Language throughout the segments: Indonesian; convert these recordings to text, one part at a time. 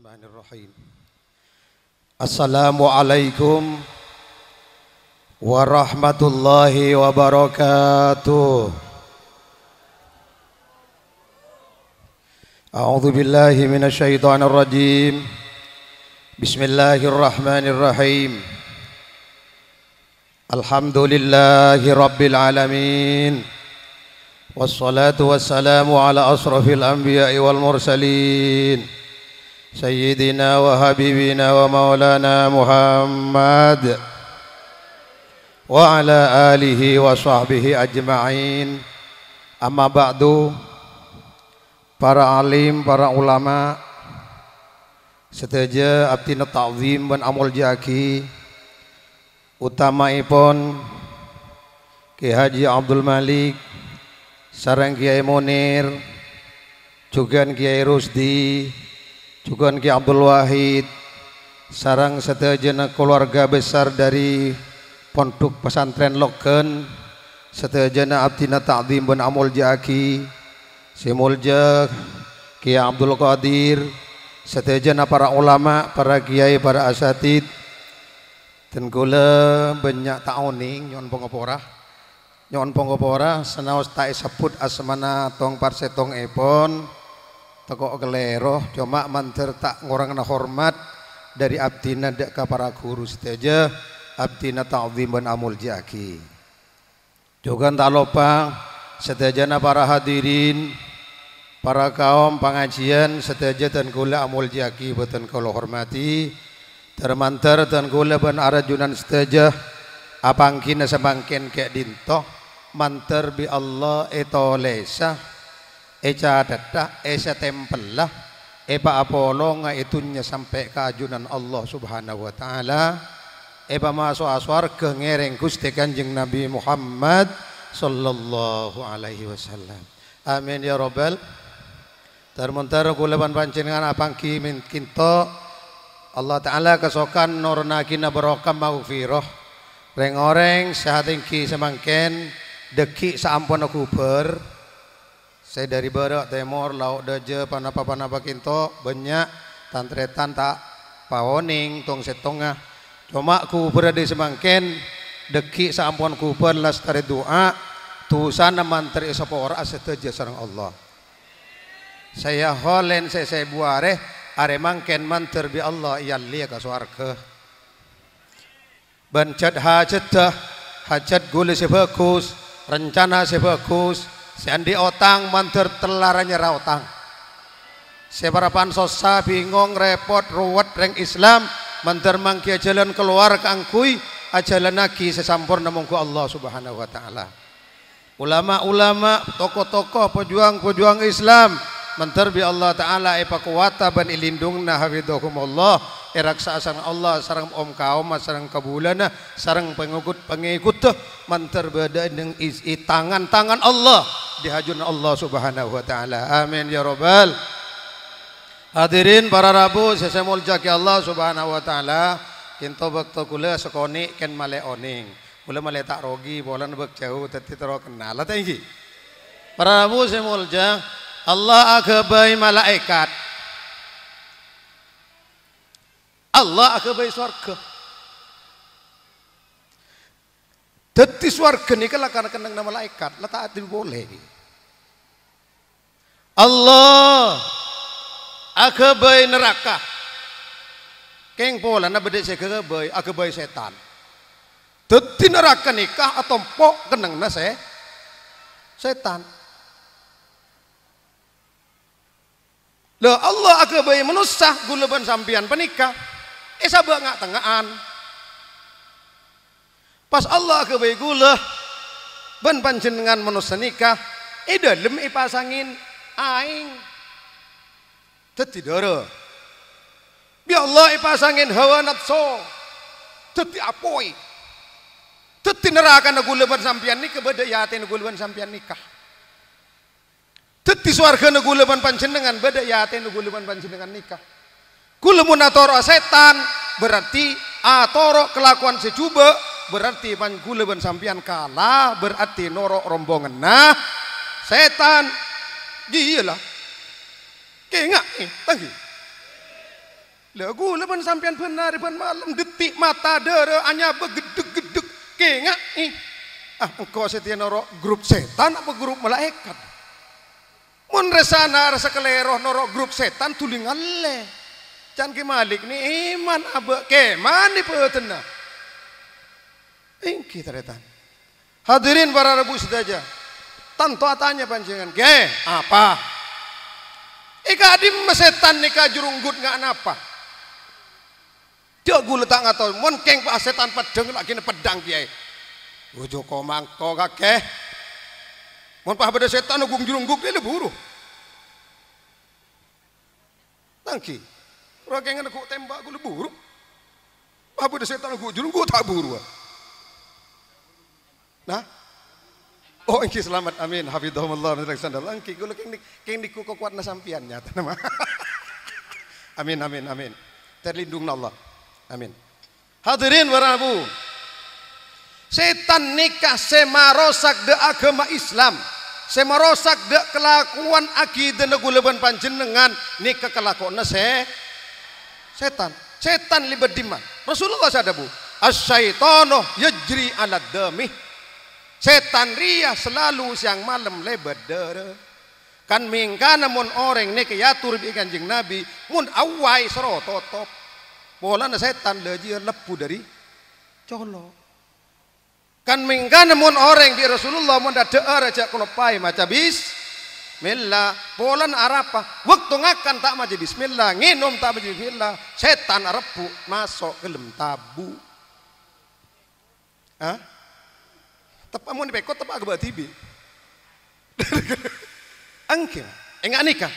Bismillahirrahmanirrahim. Assalamualaikum warahmatullahi wabarakatuh. A'udzu billahi minasy syaithanir rajim. Bismillahirrahmanirrahim. Alhamdulillahi rabbil alamin. Wassalatu wassalamu ala asrafil anbiya'i wal mursalin. Sayyidina wa habibina wa maulana Muhammad wa ala alihi wa sahbihi ajma'in. Amma ba'du. Para alim, para ulama seteja abdina ta'zim ban amul jaki utamaipun Ki Haji Abdul Malik sareng Kiai Munir juga Kiai Rusdi juga Ki Abdul Wahid sarang setejana keluarga besar dari Pondok Pesantren Loken setejana abdina ta'zim ban amul jaki simulja Kiai Abdul Qadir setejana para ulama, para kiai, para asatid dan kula banyak ta'oning nyon pongopora senaos tak sebut asmana tong parsetong epon teko kelero cuma manter tak ngurangna hormat dari abdina dak ka para guru seteja abdina ta'zim ban amul jaki juga tak lupa setejana para hadirin para kaum pengajian seteja dan kula amul jaki boten kula hormati termantar dan kula ban arajunan seteja apangkina semangken kek dinto mantar bi Allah etolesa eca dadah esa tempelah eba apolo nga itunya sampai ke ajunan Allah subhanahu wa ta'ala eba masuk aswarga ngereng Gusti Kanjeng Nabi Muhammad sallallahu alaihi wasallam. Amin ya rabbal. Termuntar kula panjenengan apangki min kinto Allah taala kesokan nurna kina barokah maghfirah reng-oreng sahatingki semangken deki saampun kuber saya dari barak timur lauk daje panapa-panapa kinto banyak tantretan tak pawoning tong setongah cuma kuber di semangken deki saampun kuber lastari doa tusana mantri sapa ora seteja sareng Allah. Saya holen saya buare are mangken manter bi Allah yalli ka swarga. Bancad hajat gule sebagus, rencana sebagus, seandi otang manter telaranya ra otang. Separapan sosa bingung repot ruwet reng Islam manter mangki jalan keluar kangkui ajalan lagi sesampurna monggo Allah Subhanahu wa taala. Ulama-ulama, tokoh-tokoh pejuang-pejuang Islam mantar bi Allah taala epa kuwata ban ilindungna hafidhahumullah eraksa sareng Allah sareng om kaum sareng kabulana sareng pengikut mantar bada dengan tangan-tangan Allah dihajun Allah subhanahu wa taala. Amin ya rabbal. Hadirin para rabu sesemul jaki Allah subhanahu wa taala kinto bakto kula sekoni ken male oning kula male tak rogi bolan bek jauh teti tero kenal ta iki para rabu semul jak Allah agabai malaikat Allah agabai swarga dadi swarga nika lakana kenang na malaikat la taat boleh Allah agabai neraka keng pola na bede se agabai setan dadi neraka nikah atau pok kenang na setan. Lah Allah agabai menusah guleban sampian penikah sabak ngak tengaan pas Allah agabai guleh ban panjenengan menusah nikah dalem pasangin aing dadi dara bi Allah pasangin hawa nafsu dadi apoi dadi neraka guleban sampian nikah beda yatin guleban sampian nikah dadi swarga guleban panjenengan beda yatin guleban panjenengan nikah kula mun atoro setan berarti atoro kelakuan sejuba berarti pan guleban sampian kalah berarti norok rombongan nah setan iyalah kengak tanggi Lah gula pun sampean benar pun malam detik mata dere anya begedeg-gedeg kengak ih. Ah engkau setia norok grup setan apa grup malaikat? Mun resana rasa keleroh norok grup setan tulingan le. Can ki malik ni iman abe keman ni peutena. Ingki taretan. Hadirin para rebu sedaja. Tanto tanya panjenengan, "Ge, apa?" Ika adim setan nika jurunggut nggak napa. Dia gula tak ngatau, mon keng pak setan pedang lagi pedang kiai. Ujo komangko kakek. Mon pak beda setan nunggung jurungguk dia leburu. Tangki, rakengan aku tembak aku leburu. Pak beda setan nunggung jurungguk tak buru. Nah, oh engki selamat amin hafizahumullah min sandal engki gula keng niku kekuatan sampian nyata nama. Amin amin amin. Terlindungna Allah. Amin. Hadirin warabu. Setan nikah semarosak de agama Islam. Semarosak de kelakuan akidah negulaban panjenengan nikah kelakuan setan. Setan libat diman. Rasulullah sadabu. Asyaitonu yajri ala dami. Setan ria selalu siang malam lebat dere. Kan mingkana mun orang nikah yatur bi kanjeng Nabi mun awai serototop. Pola na setan lejir lepu dari colo. Kan mingkana mun orang di Rasulullah mun da deer aja kulopai maca bismillah. Pola na arapa waktu ngakan tak maca bismillah, nginum tak maca bismillah, setan repu masuk ke lem tabu. Hah? Tepak mun dipekot tepak ke tibi. Angke enggak nikah.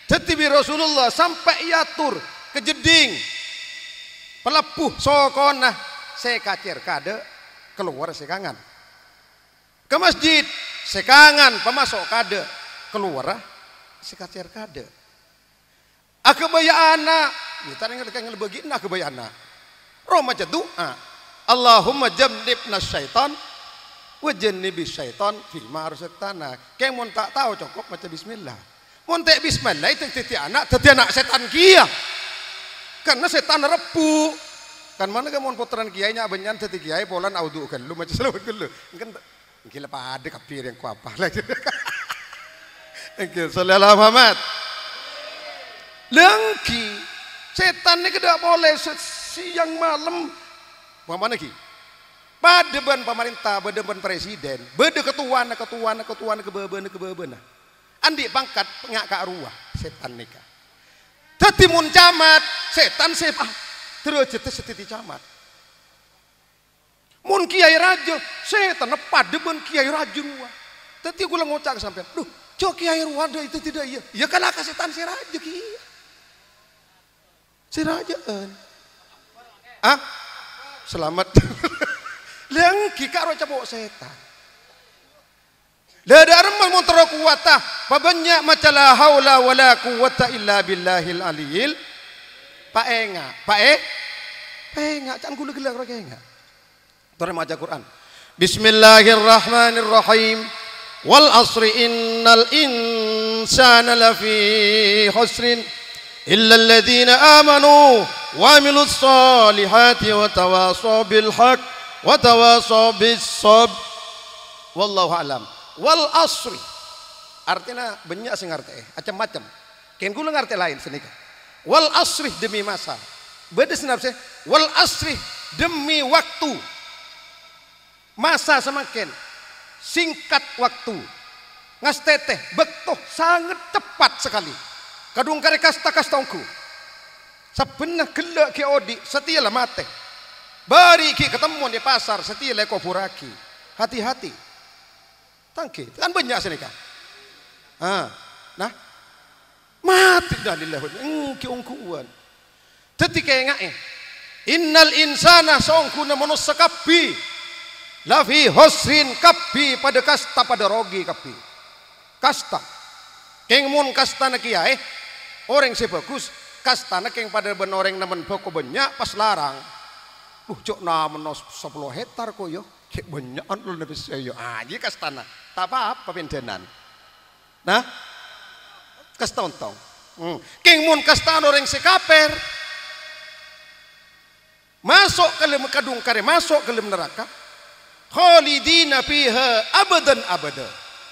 Tetibi Rasulullah sampai yatur kejeding pelepuh sokona sekacer kade keluar sekangan ke masjid sekangan pemasok kade keluar sekacer kade akebaya anak kita ngerti begini akebaya anak Roma doa Allahumma jannibna syaitan wa jannibis syaitan fima arsaltana kayak mun tak tahu cukup baca bismillah mun tak bismillah itu titi anak setan kia. Karena setan repu. Kan mana ke mon putaran kiainya abenyan teti kiai polan audu kan lu macam selalu gelu. Kan gila pada kapir yang ku apa lagi. Oke, sallallahu Muhammad. Lengki setan ni tidak boleh siang malam. Mana ki? Pada ban pemerintah, pada ban presiden, pada ketuaan kebeben. Andi pangkat ngak ka ruah setan nikah. Tadi mun camat setan sepah terus setiti camat. Mun kiai raja setan pada ben kiai raja ruah. Tadi aku ngocak sampai, duh, cok kiai ruah itu tidak iya. Ya kan akak setan si raja kia. Si raja ah selamat. Lengki karo cabok setan. Lada armal montoro kuwata pabanyak macala haula wala quwata illa billahil aliyil paenga paenga can gula gelar paenga tore maca Quran Bismillahirrahmanirrahim wal asri innal insana lafi khusrin illa alladhina amanu wa amilus solihati wa tawasaw bil haq wa tawasaw bis sabr wallahu alam. Wal asri artinya banyak sing ngerti macam-macam ken kula ngerti lain senika wal asri demi masa beda senapse wal asri demi waktu masa semakin singkat waktu ngas teteh betul sangat cepat sekali kadung kare kasta kastongku sebenarnya gelak ki odi setialah mate bari ki ketemu di pasar setialah kopuraki hati-hati tangki kan banyak senika. Nah, mati dah lillah. Ungkuan. Ketika enggak innal insana songkuna manusia kapi lafi husrin kapi pada kasta pada rogi kapi kasta keng mun kasta na kiai orang sebagus kasta na keng pada benoreng naman poko banyak pas larang cok naman 10 hektar ko yo kek banyak lu nabi sayo aja kastana tak apa pendenan nah kastontong keng mun kastana orang sekaper masuk ke dalam kadung kare, masuk ke dalam neraka. Khalidina fiha abadan abada.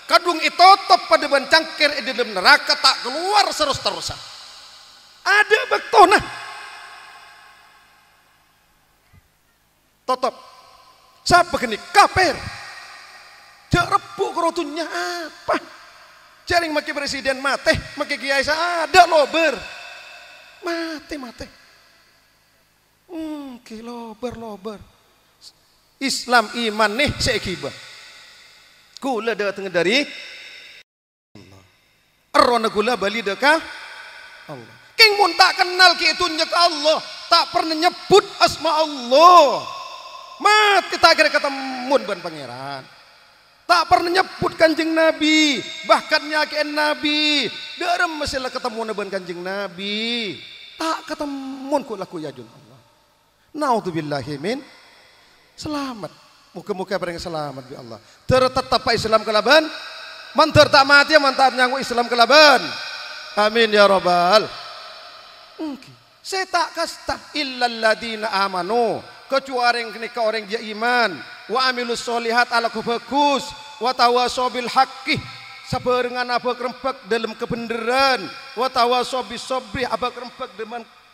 Kadung itu tetap pada bancangkir di dalam neraka, tak keluar terus-terusan. Ada bektona. Tetap. Siapa kini kafir? Jak rebuk kerotunya apa? Jaring maki presiden mate, maki kiai ada lober. Mate. Lober. Islam iman nih sekiba. Kula datang dari Allah. Erona kula bali deka Allah. King mun tak kenal ki itunya ke Allah, tak pernah nyebut asma Allah. Mati tak kira kata mun ban pangeran. Tak pernah nyebut kanjeng Nabi, bahkan nyakiin Nabi. Darem masalah ketemu ban kanjeng Nabi. Tak ketemu ku laku ya jun Allah. Naudzubillahi min selamat. Muka-muka bareng selamat bi Allah. Tertetap Islam kelaban, mantar tak mati mantar nyanggu Islam kelaban. Amin ya rabbal. Saya tak kasta illal ladina amanu, kecuali orang dia iman, wa amilus solihat ala bagus, wa tawasaw bil haqqi, sabarengan abak rempek dalam kebenaran, wa tawasaw bis sabri, abak rempek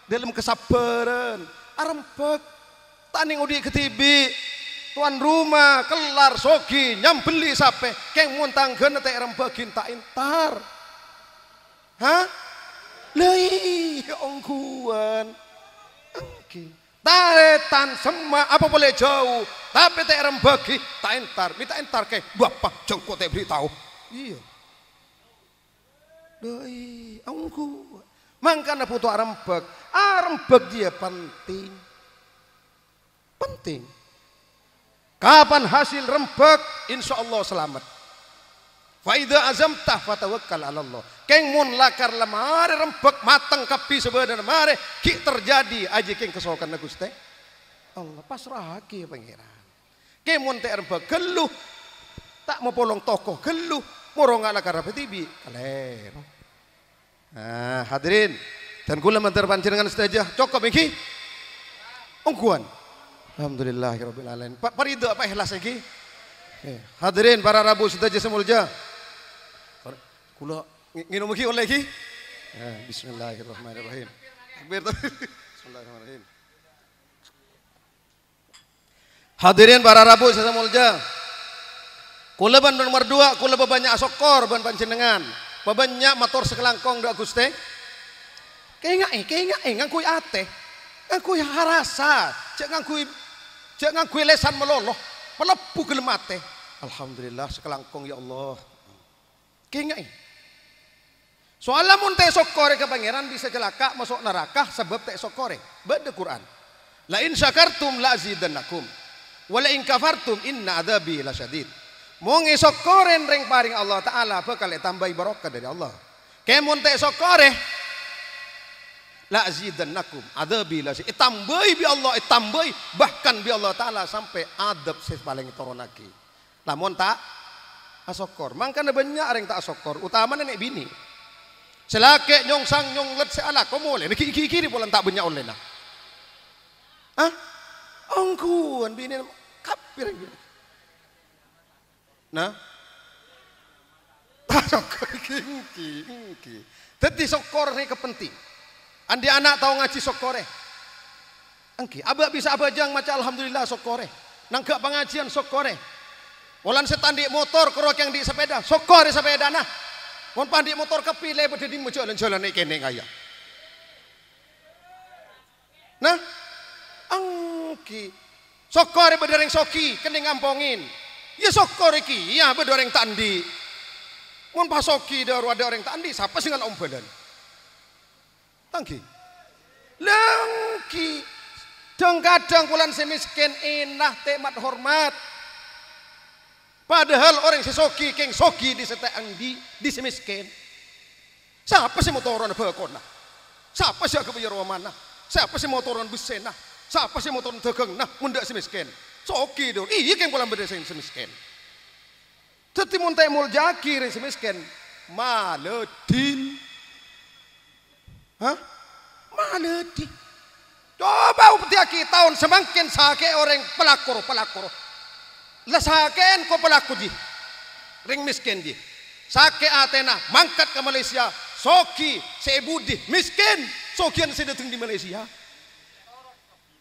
dalam kesabaran. Arempek taning udi ketibi tuan rumah kelar sogi nyambeli sape keng muntang gena tak rempekin tak intar. Hah? Lai ongkuan. Taretan semua apa boleh jauh, tapi tak rembagi tak entar, minta entar ke bapak jengkok tak beritahu. Iya. Doi angku. Mangkana putu arembek, arembek dia penting. Penting. Kapan hasil rembek, insya Allah selamat. Faida azamtah fatawakkal ala Allah. Keng mun lakar lemare rembek matang kapi sebenarnya mare ki terjadi aja keng kesokan Gusti Allah pasrah ki pangeran. Keng mun teh rembek geluh tak mau polong tokoh geluh moro ngala karep tibi kalero. Nah, hadirin dan kula mantar panjenengan sedaya cukup iki. Ongkuan. Alhamdulillahirabbil alamin. Pak Parido apa ikhlas iki? Hadirin para Rabu sedaya semulja. Kula nginum iki oleh iki. Bismillahirrahmanirrahim. Bismillahirrahmanirrahim. Hadirin para Rabu sedaya semulja. Kula ban nomor 2, kula banyak sokor ban panjenengan. Banyak motor sekelangkong dak Gusti. Kayak ngangkui ate. Ngangkui harasa, cek ngangkui lesan meloloh, melepuh gelem ate. Alhamdulillah sekelangkong ya Allah. Kayak soalnya mun teh sokore ke pangeran bisa celaka masuk neraka sebab teh sokore. Bada Quran. La in syakartum la azidannakum. Wa la in kafartum inna adzabi lasyadid. Mung sokoren ring paring Allah taala bakal tambahi barokah dari Allah. Kemun teh sokore la azidannakum adzabi lasyadid. Tambahi bi Allah, tambahi bahkan bi Allah taala sampai adab ses paling toronaki. Lamun tak asokor, mangkana banyak orang tak asokor, utama nenek bini. Selake nyong sang nyong let seala komole, kiri bulan tak banyak oleh nah. Ah, ongkuan bini kapir bini. Nah, tak sokor kingki. Jadi sokor ini kepenting. Andi anak tahu ngaji sokore. Angki, abah bisa abajang maca alhamdulillah sokore. Nangka pengajian sokore. Walan setandik motor kerok yang di sepeda, sokor di sepeda nah. Mon pandik motor kepilih berdiri mau jalan-jalan naik kene kaya. Nah, angki sokor berdering soki kene ngampongin. Ya sokor iki, ya berdering tandi. Mon pas soki ada orang tandi, siapa sih ngal ombalan? Tangki, langki, kadang bulan semiskin inah temat hormat. Padahal orang si soki keng soki di setean di semiskin. Siapa sih motoran bekona? Siapa sih agak bayar mana? Siapa sih motoran busena? Siapa sih motoran dagang nah mundak semiskin? Soki dong. Iya keng bulan beda semiskin. Teti muntai mul jaki semiskin. Maledin. Hah? Maledin. Coba uptiaki tahun semakin sake orang pelakor. Lah saken ko pelaku ji. Ring miskin ji. Sake Athena mangkat ke Malaysia. Soki sebudi miskin. Sokian saya datang di Malaysia.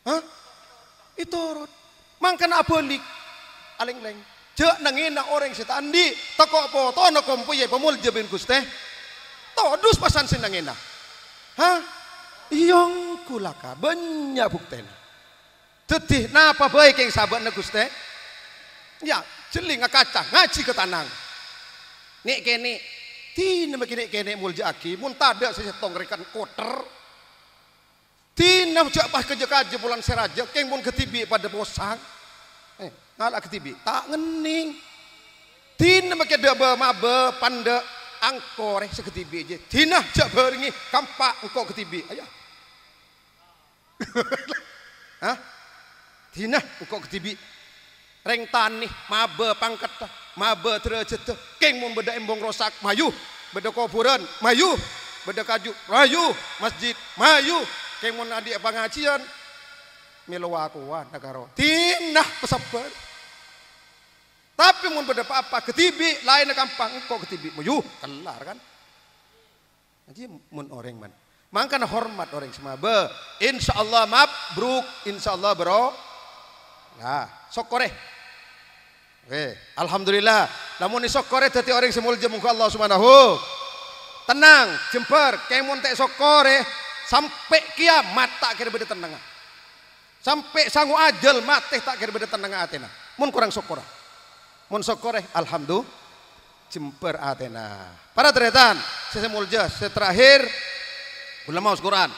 Hah? Itorot. Mangkana balik. Aleng-leng. Jek nangina orang setandi. Tako po to na kompuye pamulja bin Guste. Todus pasan sinangina. Hah? Iyong kulaka banyak bukten. Tetih napa baik yang sahabat na Guste? Ya, jeling kaca ngaji ke tanang. Nek kene tina makine kene mulja aki mun tada sesetong rekan koter. Tina jak pas kerja bulan seraja keng mun ketibi pada bosang. Ngalak ketibi tak ngening. Tina make debe mabe pande angkore seketibi je. Tina jak beringi kampak engko ketibi. Aya. Hah? Tina engko ketibi. Reng tani mabe pangkat mabe derajat keng mun beda embong rosak mayu beda kuburan mayu beda kaju mayu masjid mayu keng mun adik pengajian melo akuan negara tinah pesabar tapi mun beda apa ketibi lain kampang kok ketibi mayu kelar kan jadi mun orang man mangkana hormat orang semabe insyaallah mabruk insyaallah bro nah sokore alhamdulillah namun sokore dadi orang semulja muka Allah Subhanahu tenang jemper kemun tek sokore sampai kiamat tak kira beda tenang sampai sangu ajal mati tak kira beda tenang Athena mun kurang sokora mun sokore alhamdulillah jemper Athena para teretan sesemulja seterakhir ulama Quran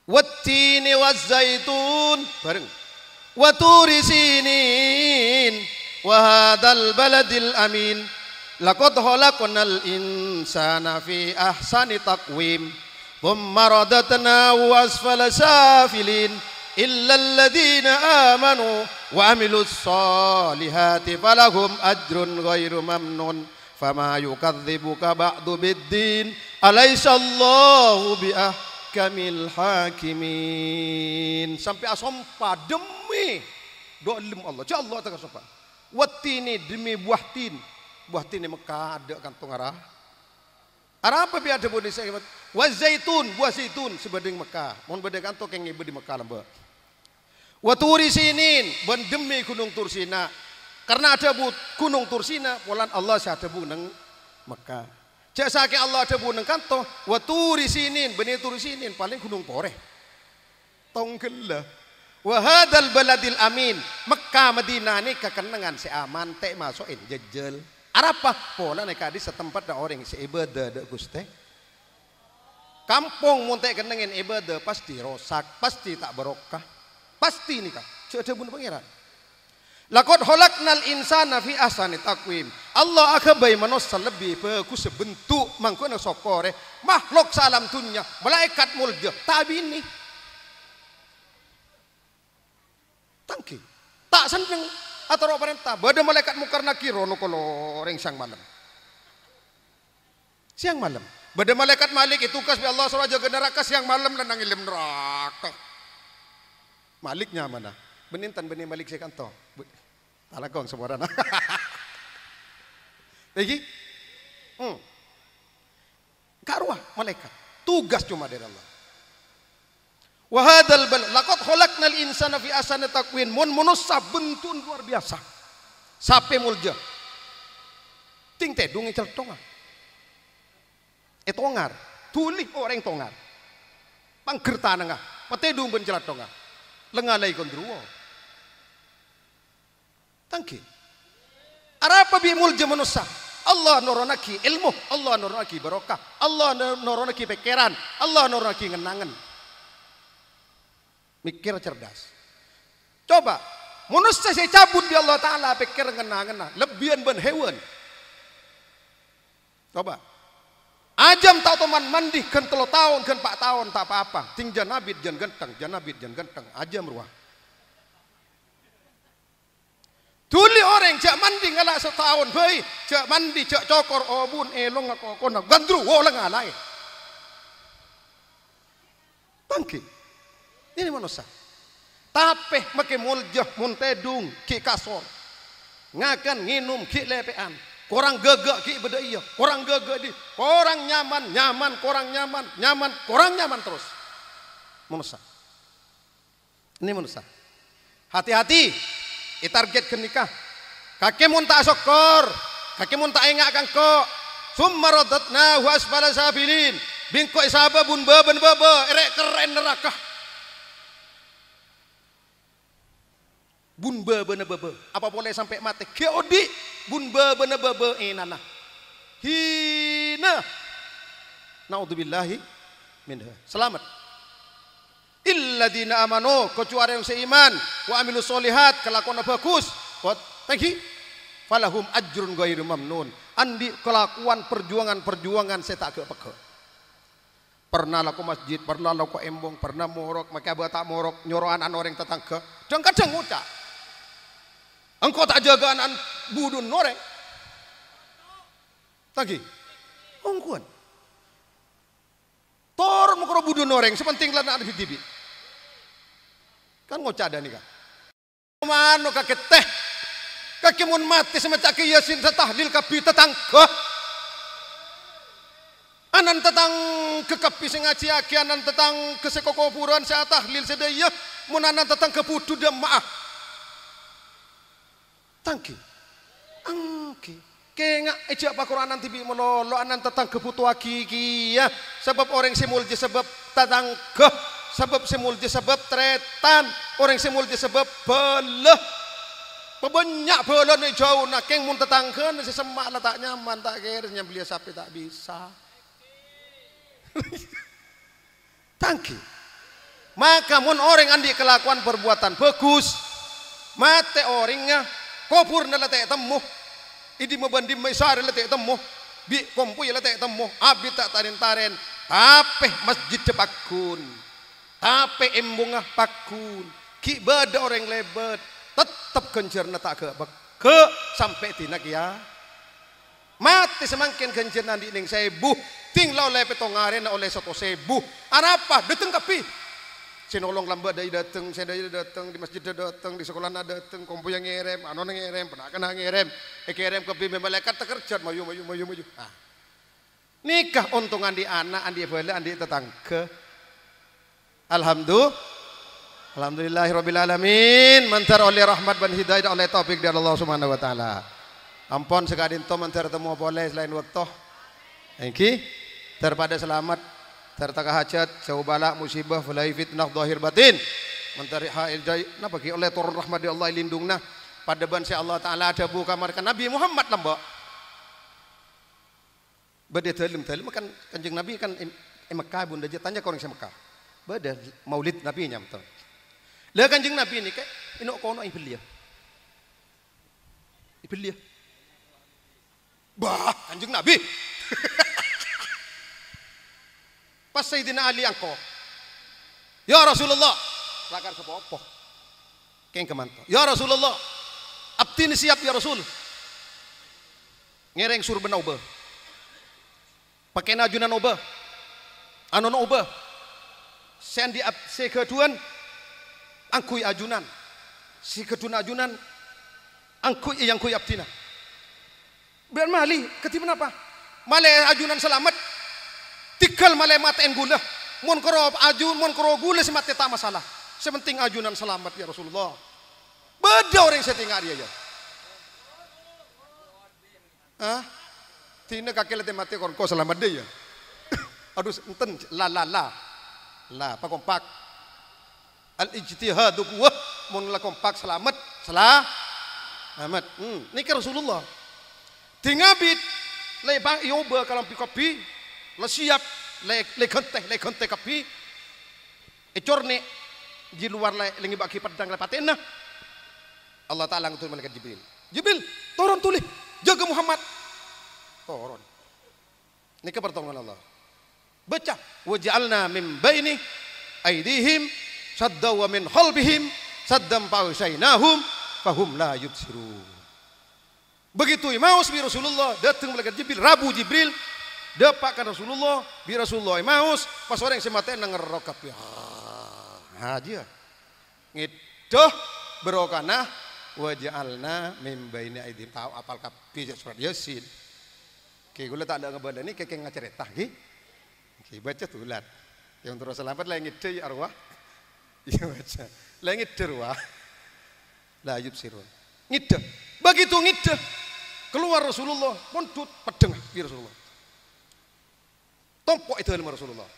wattini wazzaitun bareng waturi sinin wahadal baladil amin laqad khalaqnal insana fi ahsani taqwim thumma radatnahu asfala safilin illa alladhina amanu wa amilus solihati falahum ajrun ghairu mamnun fama yukadzibuka ba'du biddin alaysa Allahu kamil hakimin sampai asompa demi dolim Allah ja Allah tak asompa watini demi buah tin di Mekah ada kantong arah apa biar ada boleh saya wazaitun buah zaitun sebanding Mekah mohon beda kantong yang ibu di Mekah lamba waturi sinin ben demi gunung Tursina karena ada gunung Tursina polan Allah saya ada nang Mekah cak sakit Allah ada buneng kanto waturi sinin benih turi sinin paling gunung poreh tonggelah wahadal baladil amin Mekah Madinah ni kekenangan seaman tek masukin jejel apa pola nek di setempat da orang seibadah da Guste kampung mun tek kenengin ibadah pasti rosak pasti tak barokah pasti nikah cak ada buneng pangeran laqad khalaqnal insana fi ahsani taqwim Allah akabai manusia lebih bagus sebentuk mangkona sokore makhluk salam dunya malaikat mulja tabini tangki tak seneng atau perintah bada malaikat mukar nakir ono kolo ring siang malam bada malaikat malik itu kas bi Allah suraja neraka siang malam lan nangilem neraka maliknya mana benintan benih malik saya kanto talakong semua dana lagi karuah malaikat tugas cuma dari Allah wahadal bal laqad khalaqnal insana fi ahsani taqwim mun manusia bentuk luar biasa sape mulja ting tedung icel tonga tongar tulik orang tongar panggerta nengah petedung bencelat tonga lengalai kondruwo tangki arapa bi mulja manusia Allah nuronaki ilmu Allah nuronaki barokah Allah nuronaki pikiran Allah nuronaki ngenangan mikir cerdas coba manusia saya cabut di Allah Ta'ala pikir ngenangan lebihan ben hewan coba ajam tak teman mandi kan 3 tahun kan 4 tahun tak apa-apa ting janabit jan genteng ajam ruah tuli orang cak mandi ngalak setahun bayi cak mandi cak cokor obun elong ngakokona gandru wolang alai Tangki. Ini manusia. Tapi make muljah muntedung ki kasor. Ngakan nginum ki lepean. Korang gegak ki beda iya. Korang gegak di. Korang nyaman, korang nyaman, korang nyaman terus. Manusia. Ini manusia. Hati-hati. Target ke nikah. Kaki mun tak sokor. Kaki mun tak engakkan kok. Summa radatna wa asfala sabilin. Bingko isaba bun beben bebe. Erek keren neraka. Bun bebe apa boleh sampai mati keodi bun bebe inana hina naudzubillahi minha selamat illadina amanu kecuali yang seiman wa amilus solihat kelakuan bagus wa tangki falahum ajrun ghairu mamnun andi kelakuan perjuangan saya tak kepeke pernah laku masjid pernah laku embong pernah morok maka tak morok nyoroan orang tetangga dan kadang ngucap engkau tak jaga anak budun noreng tagi ongkuan tor mukro budun noreng sepenting lah nak bibit kan ngocak ada nih kan mano kakek teh kakek mun mati semacam yasin setahlil kapi tetangga anan tetang kekapi sengaji aki anan tetang kesekokopuran saya tahlil sedaya mun anan tetang keputu dan maaf tangki angki kenga eja apa Quran nanti bi melolo anan tetang kebutuh aki ya sebab orang semulje sebab tatang ke sebab semulje sebab tretan orang semulje sebab belah banyak belah ni jauh nak keng mun tetangkan si semak lah tak nyaman tak kerasnya beli sapi tak bisa tangki maka mun orang andi kelakuan perbuatan bagus mate orangnya kopur na late temu idi mabandim may sari late temu bi kompuy late temu abi tak taren tapi masjid pakun tapi embungah pakun ki bada orang lebet tetap kencer na tak ke sampai tinak ya mati semakin kencer nanti ning sebu tinglau lepe tongaren oleh satu sebu apa dateng kapi sinolong lambat dari datang, saya dari datang di masjid datang, di sekolah datang, kompo yang ngerem, anon ngerem, penakan ngerem, ngerem kepi malaikat terkerjat, maju. Ah. Nikah untungan di anak, andi bala, andi tetangga. Alhamdulillahirabbil alamin, mantar oleh rahmat dan hidayah oleh taufik dari Allah Subhanahu wa taala. Ampun sekadin to mantar temu boleh selain waktu. Engki daripada selamat tertaka hajat, jauh bala, musibah, falai fitnah, zahir batin. Mentari hail jai, napa ki oleh turun rahmat di Allah lindungna. Pada ban si Allah Taala ada bu kamar kan Nabi Muhammad lamba. Bade talim kan kanjeng Nabi kan Mekah bunda je tanya ke orang si Mekah. Bade maulid Nabi nya betul. Lah kanjeng Nabi ni kayak ino kono ibelia. Bah, kanjeng Nabi. Pas Sayyidina Ali angko ya Rasulullah lakar kepopo keng kemanto ya Rasulullah abdi ni siap ya Rasul ngereng surben oba pakai najunan oba anon oba sendi se keduan angkui ajunan si kedun ajunan angkui yang kui abdina biar mali ketipan apa male ajunan selamat tikal malai matain gula mon koro ajun mon koro gula semate tak masalah sepenting ajunan selamat ya Rasulullah beda orang saya tinggal dia ya tina kakek lete mati korko selamat dia ya aduh enten la pak kompak al ijtihadu kuwah mon la kompak selamat ini ke Rasulullah tingabit lebang ioba kalau kopi la siap le kente kapi ecorne di luar lengi baki pedang lepatena Allah Taala ngutus malaikat Jibril turun tulih jaga Muhammad turun ini pertolongan Allah baca waj'alna min baini aidihim sadda wa min khalbihim saddam fa'usainahum fahum la yubsirun begitu mau Rasulullah datang malaikat Jibril Rabu Jibril depakan Rasulullah bi Rasulullah maus pas orang semate nang ngerokap ya aja ngidoh berokana waja'alna min baini aidihim tahu apal kabeh surat Yasin. Oke, gula tak ada ngebadani keke ngaceritah nggih. Oke, baca tulat. Yang terus selamat la ngide arwah. Iya baca. La ngide arwah. La yubsirun. Ngide. Begitu ngide keluar Rasulullah mondut pedeng bi Rasulullah. Tompok itu ilmu Rasulullah.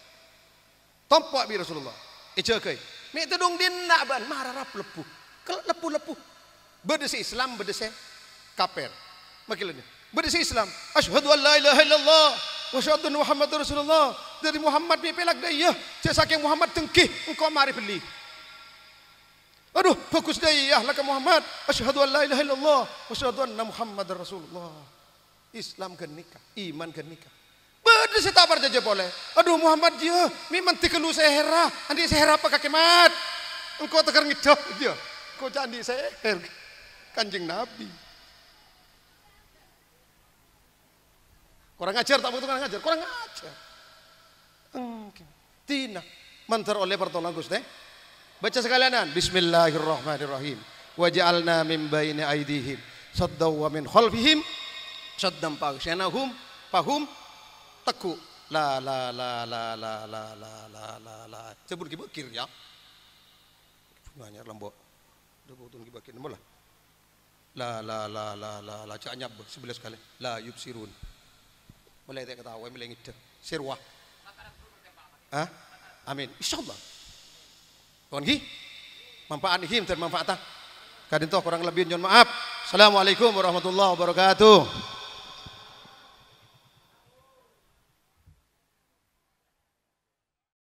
Tompok bi Rasulullah. Ijakai. Nek tedung dinnak ban mararap lepuh. Lepuh-lepuh. Bedesi Islam bedesi kafir. Makilane. Bedesi Islam. Asyhadu an la ilaha illallah wa asyhadu anna Muhammadar Rasulullah. Dari Muhammad mi pelak daya. Saking Muhammad tengkih engkau mari beli. Aduh, fokus daya laka Muhammad. Asyhadu an la ilaha illallah wa asyhadu anna Muhammadar Rasulullah. Islam kan nikah, iman kan nikah. Bedesi tabar jaja boleh. Aduh Muhammad dia, mi manti kelu sehera. Andi sehera apa kakemat. Engkau tegar ngidoh dia. Kau candi seher. Kanjeng Nabi. Kurang ajar tak butuh kurang ajar, kurang ajar. Tina mantar oleh pertolongan Gusti. Baca sekalianan. Bismillahirrahmanirrahim. Wa ja'alna min baini aydihim saddaw wa min khalfihim saddam faghsyanahum fahum taku la la la la la la la la la la. Sebut kibakir ya. Banyak lembok. Debutun kibakir mula. La la la la la la caknya 11 kali. La yubsirun. Mulai tak ketawa mulai ngide. Sirwah. Ah? Amin. Insyaallah. Kon gi manfaat him dan manfaatah. Kadin toh kurang lebih nyon maaf. Assalamualaikum warahmatullahi wabarakatuh.